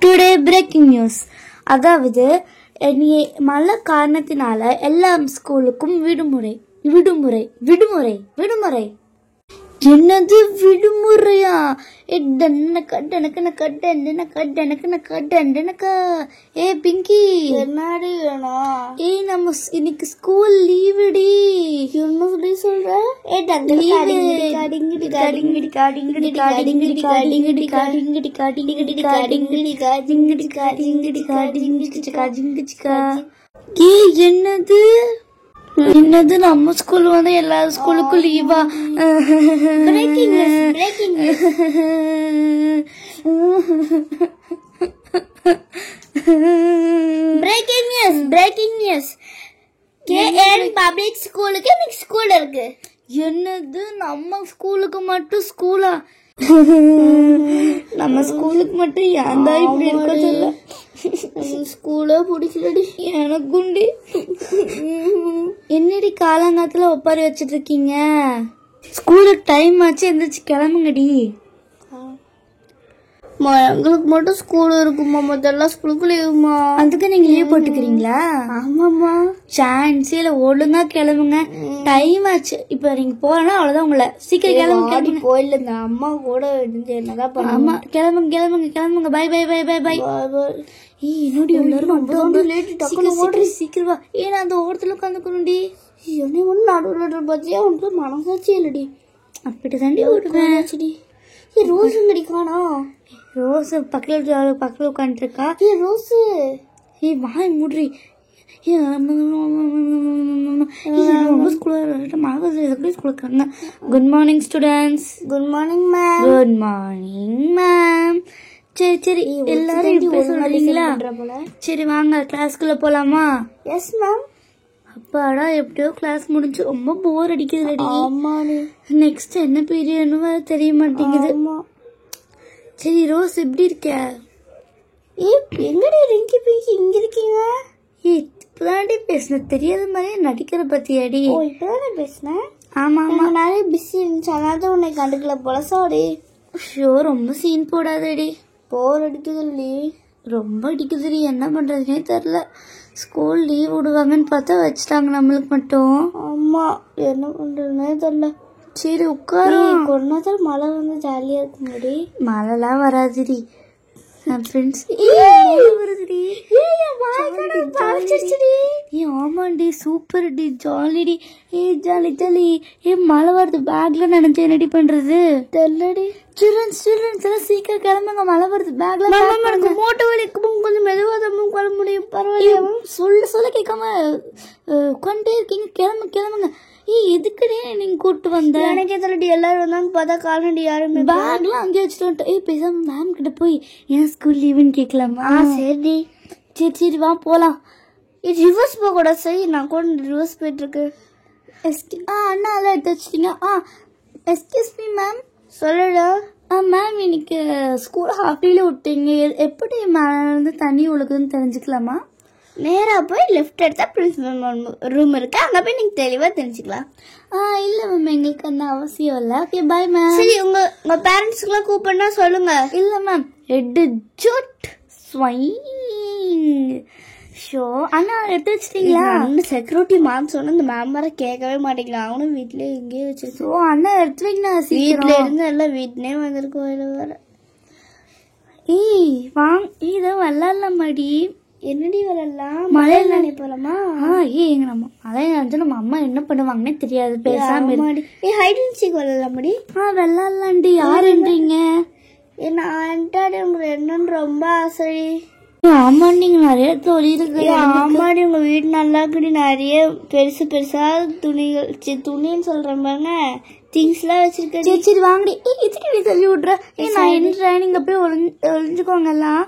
Today breaking news. அதாவது மழை காரணத்தினால எல்லா ஸ்கூலுக்கும் விடுமுறை விடுமுறை விடுமுறை விடுமுறை. என்னது விடுமுறையா? ஏ பிங்கி, என்னடி வேணும்? நம்ம இன்னைக்கு ஸ்கூல் லீவுடி. என்ன சொல்லி சொல்ற? என்னது என்னது நம்ம ஸ்கூல் வந்து எல்லா ஸ்கூலுக்கும் லீவா? பிரேக்கிங் நியூஸ் கேஎன் பப்ளிக் ஸ்கூலுக்கு இன்னைக்கு ஸ்கூல் இருக்கு. என்னது நம்ம ஸ்கூலுக்கு மட்டும் ஸ்கூலா? நம்ம ஸ்கூலுக்கு மட்டும் ஏன்டா இப்படி இருக்கல? ஸ்கூலே பிடிக்கலடி எனக்குண்டி. என்னடி காலங்காத்துல ஒப்பாரி வச்சிட்டு இருக்கீங்க? ஸ்கூலுக்கு டைம் ஆச்சு, எந்திரிச்சு கிளம்புங்கடி. எங்களுக்கு மட்டும் ஸ்கூல் இருக்குமா? மொத்தம் ஸ்கூலுக்கு லீவுமா? அதுக்கு நீங்க லீவ் போட்டுக்கிறீங்களா? ஆமாமா. சான்ஸே இல்ல, ஒழுங்கா கிளம்புங்க. டைம் ஆச்சு. இப்ப நீங்க போனா அவ்வளவுதான். உங்களை சீக்கிரம் கிளம்புங்க. போயிடல, அம்மா கூட இருந்து என்னதான் பண்ண. ஆமா, கிளம்புங்க கிளம்புங்க கிளம்புங்க. Bye bye bye bye bye. என்னடி சீக்கிரம் வா. ஏன்னா அந்த ஓரத்துல உட்காந்துக்கணும்டி. என்ன ஒண்ணு நடுவில் பத்தியா உனக்கு மனசாட்சி இல்லடி. அப்படிதாண்டி ஓடுவேன். ரோஸ் கிடைக்கானா? ரோஸ் பக்கத்துல உட்காந்துட்டு இருக்கா. ரோஸ் வாய் மூடுறி. Good morning students. Good morning ma'am. Good morning ma'am. சரி சரி, எல்லாரும் சொல்றீங்களா? சரி வாங்க கிளாஸ்க்குள்ள போலாமா? Yes ma'am. அப்பாடா, எப்படியோ கிளாஸ் முடிஞ்சு. ரொம்ப போர் அடிக்குது. நெக்ஸ்ட் என்ன பீரியட்னு வேற தெரிய மாட்டேங்குது. சரி ரோஸ், எப்படி இருக்க? எங்கடி ரிங்கி பிங்கி இங்க இருக்கீங்க? இப்பதாண்டி பேசுன, தெரியாத மாதிரியே நடிக்கிற பத்தியாடி. இப்பதானே பேசுனேன். ஆமா ஆமா, நிறைய பிஸி இருந்துச்சு, அதனால உன்னை கண்டுக்கல போல. சாரி. ஷோ, ரொம்ப சீன் போடாதடி. போர் அடிக்குதுல்ல. ரொம்ப அடிக்குதுடி. என்ன பண்றதுனே தெரியல. ஸ்கூல் லீவ் விடுவாங்கன்னு பார்த்தா வச்சுட்டாங்க நம்மளுக்கு மட்டும். ஆமா, என்ன பண்றதுனே தெரியல. சரி உட்காரு. கொஞ்ச நேரத்தில் மழை வந்து ஜாலியா இருக்க முடி. மழைலாம் வராதுடி. ஆமாண்டி, சூப்பர் டி, ஜாலிடி. Jolly jolly. மழை வருது, பேக்ல நினைச்சு என்னடி பண்றது தெரியலடி. சில்ட்ரன்ஸ் எல்லாம் சீக்கிரம் கிளம்புங்க, மழை வருது. பேக்ல மோட்டை வலிக்கும், கொஞ்சம் மெதுவா தான் கிளம்ப முடியும். பரவாயில்ல, சொல்ல கேட்காம உட்காந்துட்டே இருக்கீங்க. கிளம்புங்க. எதுக்குடே நீங்க கூப்பிட்டு வந்த? எனக்கே தெரியலடி. எல்லாரும் வந்தாங்க பார்த்தா காலடி யாருமே. பேக்லாம் அங்கேயே வச்சுட்டு வந்துட்டேன். பேசாம மேம் கிட்ட போய் ஏன் ஸ்கூல் லீவுன்னு கேட்கலாமா? சரி சரி சரி வா போலாம். ரிவர்ஸ் போக கூட. சரி, நான் கூட ரிவர்ஸ் போயிட்டு இருக்கு. அண்ணா எல்லாம் எடுத்து வச்சிட்டீங்க. Excuse me ma'am. சொல்லுடா. மேம், இன்னைக்கு ஸ்கூல் ஹாஃப் டேல விட்டீங்க. எப்படி மேல இருந்து தண்ணி ஒழுகுதுன்னு தெரிஞ்சுக்கலாமா? நேரா போய் லெஃப்ட் எடுத்தா பிரின்சிபல் ரூம் இருக்கு, அங்க போய் நீங்க தெளிவா தெரிஞ்சுக்கலாம். இல்ல மேம், எங்களுக்கு அந்த அவசியம் இல்ல. Okay bye ma'am. சரி, உங்க பேரண்ட்ஸ்க்கு எல்லாம் கூப்பிடனா சொல்லுங்க. இல்ல மேம், ஹெட் ஜோட் ஸ்வைங் ஷோ. அண்ணா எடுத்து வச்சிட்டீங்களா? செக்யூரிட்டி மேம் சொன்ன இந்த மேம் வர கேட்கவே மாட்டேங்கிறான். அவனும் வீட்லயே எங்கேயே வச்சு. அண்ணா எடுத்து வைங்க. வீட்டுல இருந்து எல்லாம் வீட்லயே வந்திருக்கோம். வேற வாங்க, இதை விளாடலாமாடி? என்னடி வரலாம்? மழையில நினைப்போலாமா? எங்க நம்ம மழை நினைச்சு நம்ம அம்மா என்ன பண்ணுவாங்கன்னே தெரியாது. பேசாம ஹைட் அண்ட் சீக் வரலாமாடி? விளாடலாண்டி. யாருன்றீங்க? நான் என்னன்னு ரொம்ப ஆசை. ஆமாண்டி, நீங்க நிறைய தொழில். ஆமாடி, உங்க வீடு நல்லா இருக்குடி. நிறைய பெருசு பெருசா துணின்னு சொல்றேன் பாருங்க, திங்ஸ் எல்லாம் வச்சிருக்கேன். சரி சரி வாங்கடி. இதுக்கு தள்ளி விடுற. நான் என்ன நீங்க போய் ஒளிஞ்சுக்கோங்க எல்லாம்.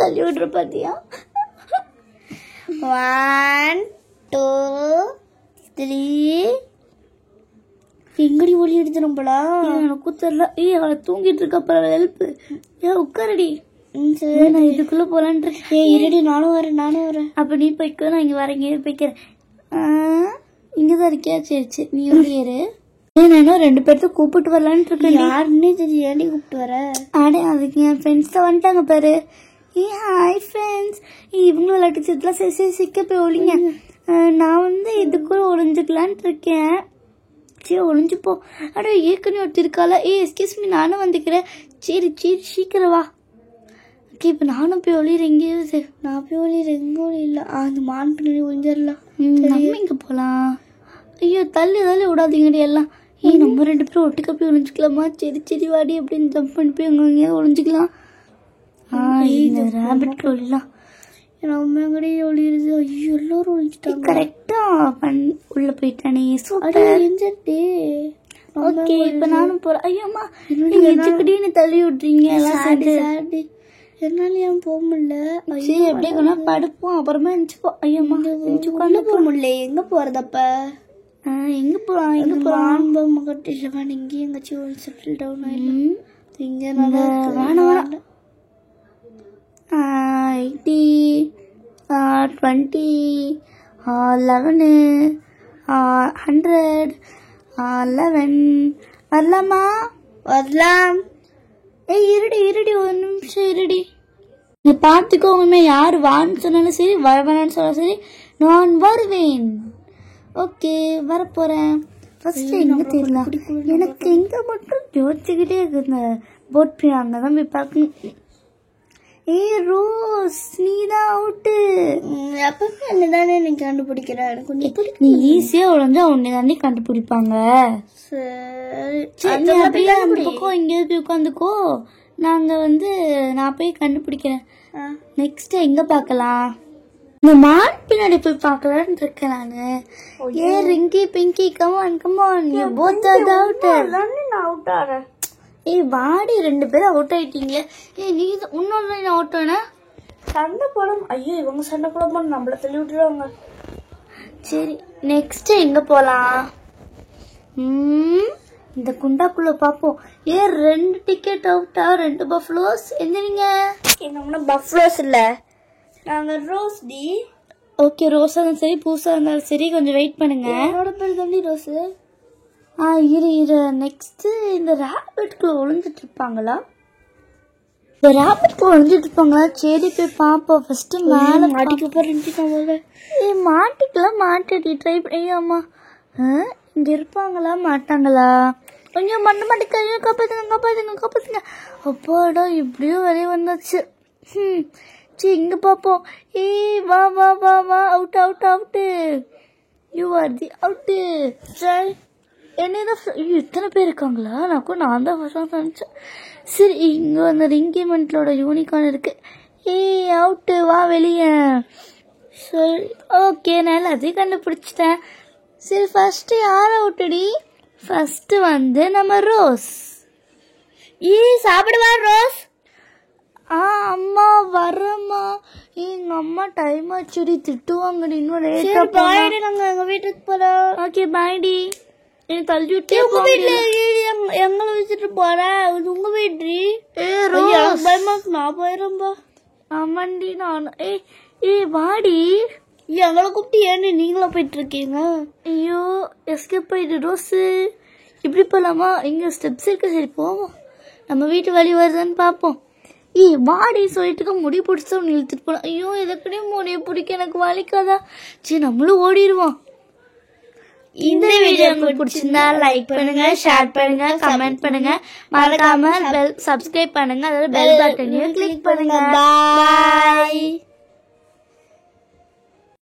தள்ளி விடுற பாத்தியா? 1 2 3. எங்கடி ஒளி எடுத்துரும் போல? எனக்கு தெரியல. அவளை தூங்கிட்டு இருக்க. அப்புறம் ஹெல்ப். உட்காரடி. நான் இதுக்குள்ள போலான் இருக்கேன். இருடி, நானும் வரேன். அப்ப நீ போய்க்கோ, நான் இங்க வரேன். போய்க்கிறேன். இங்கதான் இருக்கியா? சரி சரி, நீ ஏறு. நானும் 2 பேர்த்த கூப்பிட்டு வரலான்னு இருக்கேன். யாருன்னே தெரியும், ஏன்டி கூப்பிட்டு வர? ஆடே அதுக்கு என் ஃப்ரெண்ட்ஸ் தான் வந்துட்டாங்க பாரு. Hi friends. இவங்களும் விளையாட்டுச்சதுலாம் சரி சரி சிக்க போய் ஒழிங்க. நான் வந்து இதுக்குள்ள ஒளிஞ்சுக்கலான்ட்டு இருக்கேன். சரி ஒளிஞ்சுப்போ. அடே ஏற்கனவே ஒருத்தர் இருக்காளா? எஸ்கியூஸ் மீ, நானும் வந்துக்கிறேன். சரி சரி சீக்கிரம் வா. ஓகே, இப்போ நானும் போய் ஒளிறேன். எங்கேயாவது நான் போய் ஒளிறேன். எங்கே ஒளியில அந்த மான் பின்னாடி ஒளிஞ்சிடலாம். நம்ம இங்கே போகலாம். ஐயோ தள்ளி விடாதீங்கடி எல்லாம். நம்ம 2 பேரும் ஒட்டுக்க போய் ஒளிஞ்சிக்கலாமா? சரி சரி வாடி அப்படின்னு ஜம்ப் பண்ணி போய் அங்கே எங்கேயாவது ஒளிஞ்சிக்கலாம். இந்த ரேபிட் ஒளிலாம் நம்ம எங்கடி ஒளிருது? ஐயோ எல்லாரும் ஒளிச்சிட்டாங்க. கரெக்டா உள்ள போயிட்டானே. சூப்பர். ஓகே, இப்போ நானும் போறேன். ஐயோம்மா நீ தள்ளி விட்டுறீங்க எல்லாம் சேர்ந்து. என்னால ஏன் போக முடியல? சரி அப்படியே கொண்டா படுப்போம், அப்புறமா எந்திரிச்சுப்போம். ஐயோம்மா கொண்டு போக முடியல. எங்க போறதப்ப? எங்க போலாம்? எங்க போலாம்? இங்கேயும் எங்கேயாச்சும் செட்டில் டவுன் ஆயிடும். இங்க நல்லா வேணாம். 80 20 11 100 11 வரலாமா? வரலாம். இருடி ஒரு நிமிஷம் இருடி. நீ பார்த்துக்கோங்கமே, யார் வான்னு சொன்னாலும் சரி வரவேணான்னு சொன்னாலும் சரி நான் வருவேன். ஓகே வரப்போறேன். ஃபர்ஸ்ட் எங்க தெரியல, எனக்கு எங்க மட்டும் யோசிச்சுக்கிட்டே இருக்கு. போட் போய் அங்கதான் போய் பார்க்கணும். ரோஸ் நீதான் அவுட்டு. எப்பவுமே என்னதானே நீ கண்டுபிடிக்கிற. எனக்கு நீ ஈஸியா உழைஞ்சா உன்னை தானே கண்டுபிடிப்பாங்க. சரி அப்படியே அந்த பக்கம் எங்கேயாவது போய் உட்காந்துக்கோ. நாங்க வந்து நான் போய் கண்டுபிடிக்கிறேன். நெக்ஸ்ட் எங்க பாக்கலாம்? இந்த மான் பின்னாடி போய் பாக்கலான்னு இருக்கேன் நானு. Rinki Pinki come on come on you both are out. நான் அவுட் ஆறேன். வாடி 2 பேரும் அவுட் ஆயிட்டீங்களே. நீ இன்னொரு அவுட் ஆனா சண்டை போடும். ஐயோ இவங்க சண்டை போட நம்மள தள்ளி விட்டுருவாங்க. சரி நெக்ஸ்ட் எங்க போலாம்? இந்த குண்டாக்குள்ள பாப்போம். 2 டிக்கெட் அவுட்டா? 2 பஃபலோஸ். எந்திரிங்க. எங்க பஃபலோஸ் இல்ல, நாங்க ரோஸ் டி. ஓகே ரோஸா இருந்தாலும் சரி பூசா இருந்தாலும் சரி கொஞ்சம் வெயிட் பண்ணுங்க. என்னோட பேர் தாண்டி ரோஸ். இரு நெக்ஸ்ட் இந்த ரேபிட்குள்ள ஒளிஞ்சிட்டு இருப்பாங்களா? இந்த ரேபிட்குள்ள ஒளிஞ்சிட்டு இருப்பாங்களா? சரி போய் பாப்போம். ஃபர்ஸ்ட் மேல மாட்டிக்கு போறேன். மாட்டிக்கலாம். மாட்டி ட்ரை ஐயோம்மா. இங்க இருப்பாங்களா மாட்டாங்களா? கொஞ்சம் மண்ணு மாட்டிக்க. ஐயோ காப்பாத்துங்க. அப்பாடா இப்படியும் வெளியே வந்தாச்சு. சரி இங்க பாப்போம். வா வா வா வா out. You are the out. சரி என்னதான் இத்தனை பேர் இருக்காங்களா? நான் தான் ஃபர்ஸ்ட் நினைச்சேன். சரி இங்க அந்த ரிங்கிமெண்ட்லோட யூனிகார்ன் இருக்கு. அவுட்டு வா வெளியே. சரி ஓகே நான் எல்லாத்தையும் கண்டுபிடிச்சிட்டேன். சரி ஃபர்ஸ்ட் யார் அவுட்டடி? ஃபர்ஸ்ட் வந்து நம்ம ரோஸ். சாப்பிடுவா ரோஸ். அம்மா வரம்மா. எங்க அம்மா டைம் ஆச்சுடி, திட்டுவாங்கடி. இன்னும் லேட்டா பாய்டி, நாங்க எங்க வீட்டுக்கு போறோம். ஓகே பாய்டி. தள்ளி விட்டு எங்களை வச்சுட்டு போறேன். உங்க வீட்டு பயமா நான் போயிடும்பா. ஆமாண்டி நான். வாடி. எங்களை கூப்பிட்டு ஏன்னு நீங்களா போயிட்டு இருக்கீங்க? ஐயோ எஸ்கேப் ஆயிடு ரோஸு. இப்படி போலாமா? இங்க ஸ்டெப்ஸ் இருக்கு. சரி போவோம். நம்ம வீட்டு வழி வருதான்னு பாப்போம். வாடி சொல்லிட்டு முடி பிடிச்சா இழுத்துட்டு போலாம். ஐயோ எதுக்குனே முடிய பிடிக்க எனக்கு வலிக்காதா? சரி நம்மளும் ஓடிடுவோம். இந்த வீடியோ உங்களுக்கு பிடிச்சிருந்தா லைக் பண்ணுங்க, ஷேர் பண்ணுங்க, கமெண்ட் பண்ணுங்க, மறக்காம சப்ஸ்கிரைப் பண்ணுங்க, அதாவது பெல் பட்டனையும் கிளிக் பண்ணுங்க. பாய்.